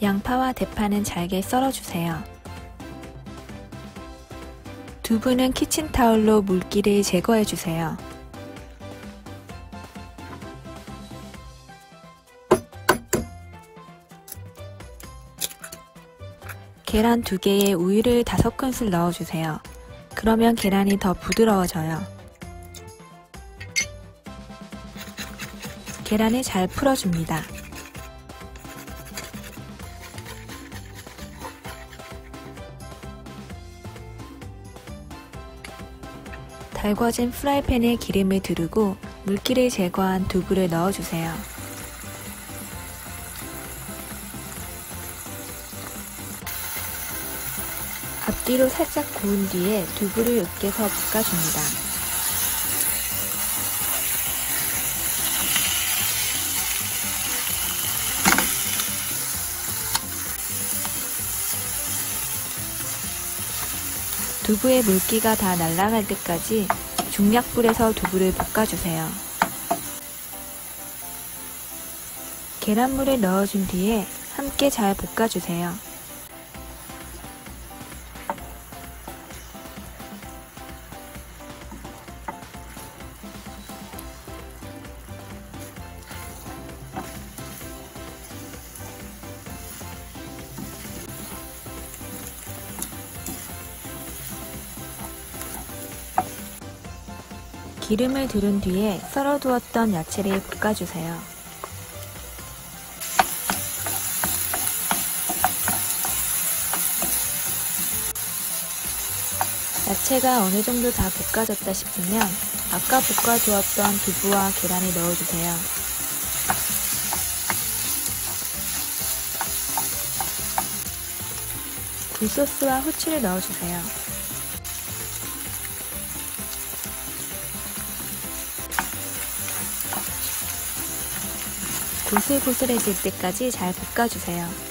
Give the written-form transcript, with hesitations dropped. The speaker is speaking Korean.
양파와 대파는 잘게 썰어주세요. 두부는 키친타올로 물기를 제거해주세요. 계란 2개에 우유를 5큰술 넣어주세요. 그러면 계란이 더 부드러워져요. 계란을 잘 풀어줍니다. 달궈진 프라이팬에 기름을 두르고 물기를 제거한 두부를 넣어주세요. 앞뒤로 살짝 구운 뒤에 두부를 으깨서 볶아줍니다. 두부의 물기가 다 날아갈 때까지 중약불에서 두부를 볶아주세요. 계란물을 넣어준 뒤에 함께 잘 볶아주세요. 기름을 두른 뒤에 썰어두었던 야채를 볶아주세요. 야채가 어느 정도 다 볶아졌다 싶으면 아까 볶아두었던 두부와 계란을 넣어주세요. 굴소스와 후추를 넣어주세요. 고슬고슬해질 때까지 잘 볶아주세요.